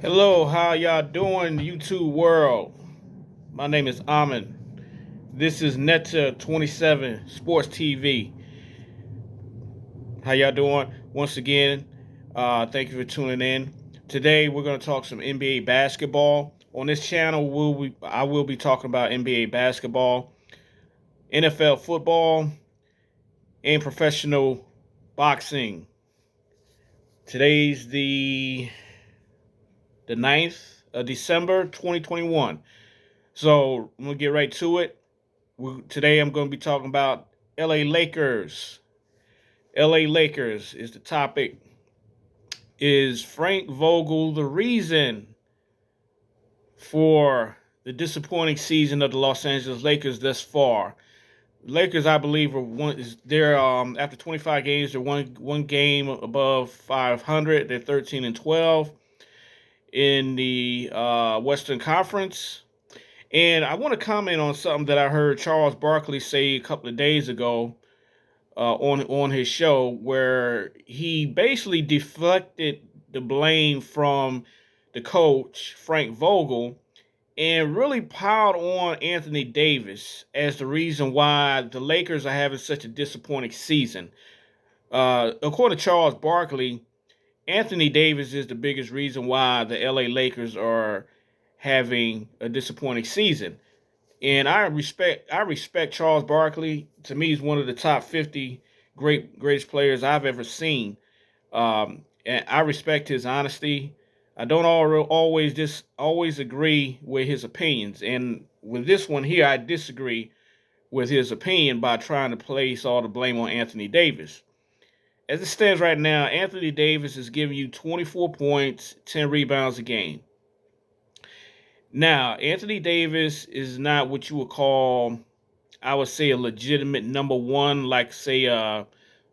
Hello, how y'all doing, YouTube world? My name is Amin. This is Netta 27 Sports TV. How y'all doing? Once again, thank you for tuning in. Today we're going to talk some NBA basketball. On this channel, I will be talking about NBA basketball, NFL football, and professional boxing. Today's the 9th of December 2021. So I'm going to get right to it. Today I'm going to be talking about LA Lakers. LA Lakers is the topic. Is Frank Vogel the reason for the disappointing season of the Los Angeles Lakers thus far? Lakers, I believe, are one. They're after 25 games, they're one game above 500. They're 13-12 in the Western Conference. And I want to comment on something that I heard Charles Barkley say a couple of days ago on his show, where he basically deflected the blame from the coach Frank Vogel and really piled on Anthony Davis as the reason why the Lakers are having such a disappointing season. According to Charles Barkley, Anthony Davis is the biggest reason why the LA Lakers are having a disappointing season. And I respect Charles Barkley. To me, he's one of the top 50 greatest players I've ever seen. And I respect his honesty. I don't always agree with his opinions. And with this one here, I disagree with his opinion by trying to place all the blame on Anthony Davis. As it stands right now, Anthony Davis is giving you 24 points, 10 rebounds a game. Now, Anthony Davis is not what you would call, I would say, a legitimate number one, like say a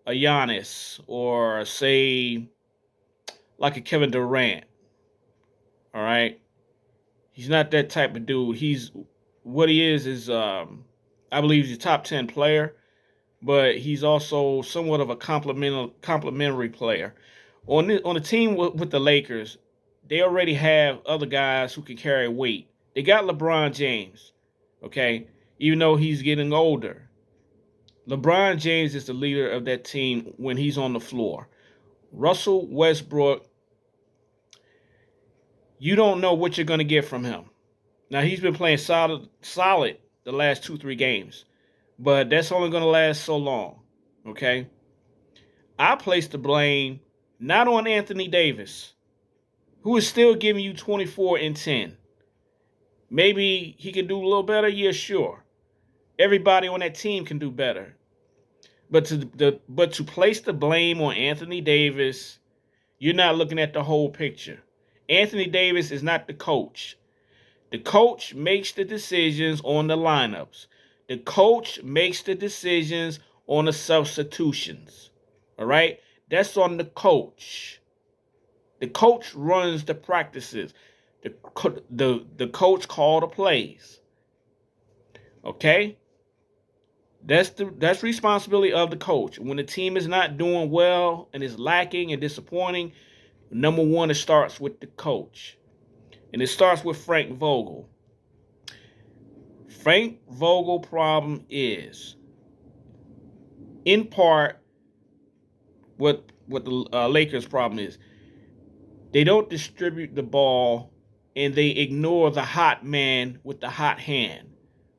Giannis, or say like a Kevin Durant. All right, he's not that type of dude. He's what he is I believe he's a top 10 player, but he's also somewhat of a complementary player. On the team with the Lakers, they already have other guys who can carry weight. They got LeBron James, okay, even though he's getting older. LeBron James is the leader of that team when he's on the floor. Russell Westbrook, you don't know what you're going to get from him. Now, he's been playing solid the last 2, 3 games, but that's only going to last so long, okay? I place the blame not on Anthony Davis, who is still giving you 24 and 10. Maybe he can do a little better. Yeah, sure. Everybody on that team can do better. But to place the blame on Anthony Davis, you're not looking at the whole picture. Anthony Davis is not the coach. The coach makes the decisions on the lineups. The coach makes the decisions on the substitutions. All right? That's on the coach. The coach runs the practices. The coach call the plays. Okay? That's responsibility of the coach. When the team is not doing well and is lacking and disappointing, number one, it starts with the coach. And it starts with Frank Vogel. Frank Vogel problem is, in part, what the Lakers problem is. They don't distribute the ball and they ignore the hot man with the hot hand.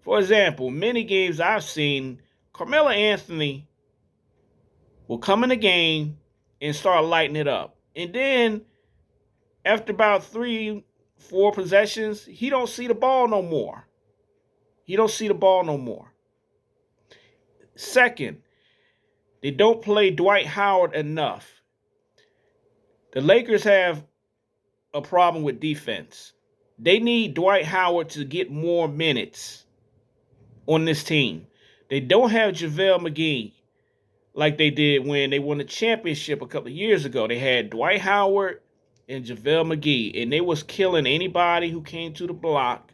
For example, many games I've seen, Carmelo Anthony will come in the game and start lighting it up. And then after about 3, 4 possessions, he don't see the ball no more. He don't see the ball no more. Second, they don't play Dwight Howard enough. The Lakers have a problem with defense. They need Dwight Howard to get more minutes on this team. They don't have JaVale McGee like they did when they won the championship a couple of years ago. They had Dwight Howard and JaVale McGee, and they was killing anybody who came to the block.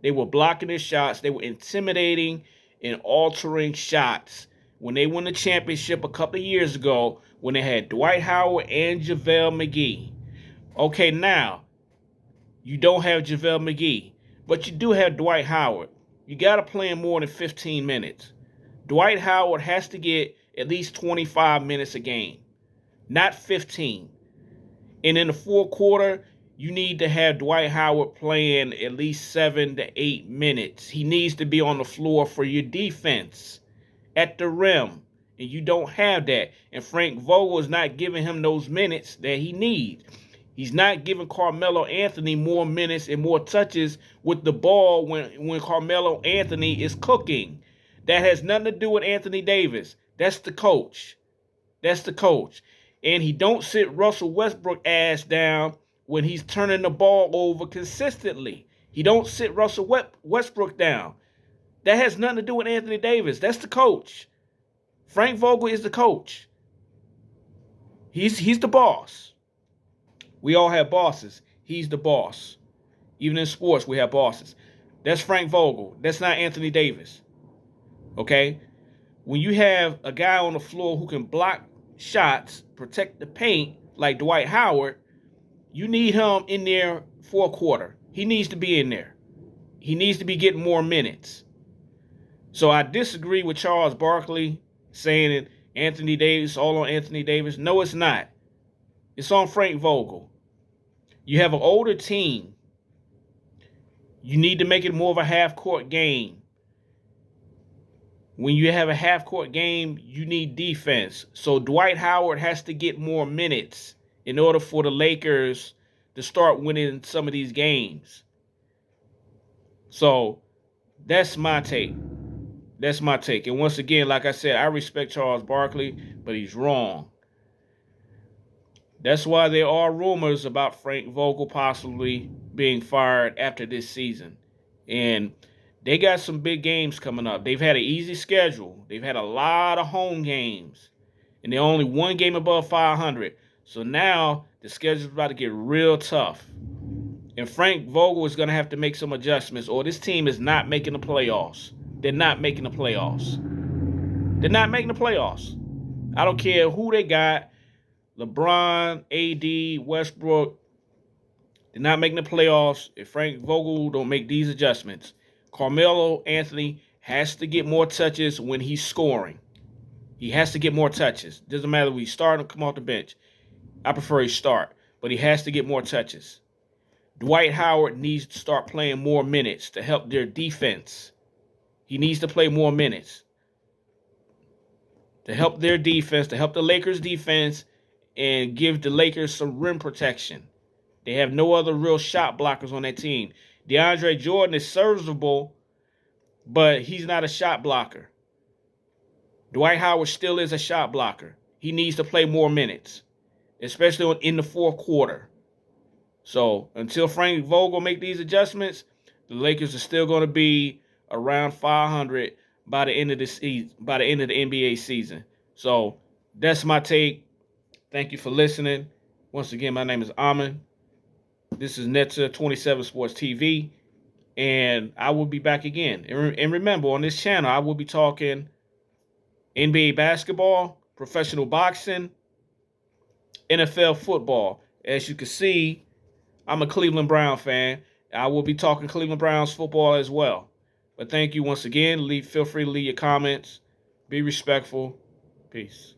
They were blocking their shots. They were intimidating and altering shots. When they won the championship a couple of years ago, when they had Dwight Howard and JaVale McGee. Okay, now, You don't have JaVale McGee, but you do have Dwight Howard. You got to play him more than 15 minutes. Dwight Howard has to get at least 25 minutes a game, not 15. And in the fourth quarter, you need to have Dwight Howard playing at least 7 to 8 minutes. He needs to be on the floor for your defense at the rim. And you don't have that. And Frank Vogel is not giving him those minutes that he needs. He's not giving Carmelo Anthony more minutes and more touches with the ball when Carmelo Anthony is cooking. That has nothing to do with Anthony Davis. That's the coach. That's the coach. And he don't sit Russell Westbrook ass down when he's turning the ball over consistently. He don't sit Russell Westbrook down. That has nothing to do with Anthony Davis. That's the coach. Frank Vogel is the coach. He's the boss. We all have bosses. He's the boss. Even in sports, we have bosses. That's Frank Vogel. That's not Anthony Davis. Okay? When you have a guy on the floor who can block shots, protect the paint, like Dwight Howard, you need him in there for a quarter. He needs to be in there. He needs to be getting more minutes. So I disagree with Charles Barkley saying that Anthony Davis, all on Anthony Davis. No, it's not. It's on Frank Vogel. You have an older team. You need to make it more of a half-court game. When you have a half-court game, you need defense. So Dwight Howard has to get more minutes in order for the Lakers to start winning some of these games. So that's my take. That's my take. And once again, like I said, I respect Charles Barkley, but he's wrong. That's why there are rumors about Frank Vogel possibly being fired after this season. And they got some big games coming up. They've had an easy schedule. They've had a lot of home games. And they're only one game above 500. So now the schedule's about to get real tough. And Frank Vogel is going to have to make some adjustments, or this team is not making the playoffs. They're not making the playoffs. They're not making the playoffs. I don't care who they got. LeBron, AD, Westbrook. They're not making the playoffs if Frank Vogel don't make these adjustments. Carmelo Anthony has to get more touches when he's scoring. He has to get more touches. Doesn't matter if he start or come off the bench. I prefer he start, but he has to get more touches. Dwight Howard needs to start playing more minutes to help their defense. He needs to play more minutes to help their defense, to help the Lakers' defense, and give the Lakers some rim protection. They have no other real shot blockers on that team. DeAndre Jordan is serviceable, but he's not a shot blocker. Dwight Howard still is a shot blocker. He needs to play more minutes, especially in the fourth quarter. So until Frank Vogel make these adjustments, the Lakers are still going to be around 500 by the end of the season, by the end of the NBA season. So that's my take. Thank you for listening. Once again, my name is Amin. This is Netza 27 Sports TV, and I will be back again. And remember, on this channel, I will be talking NBA basketball, professional boxing, NFL football. As you can see, I'm a Cleveland Brown fan. I will be talking Cleveland Browns football as well. But thank you once again. Feel free to leave your comments. Be respectful. Peace.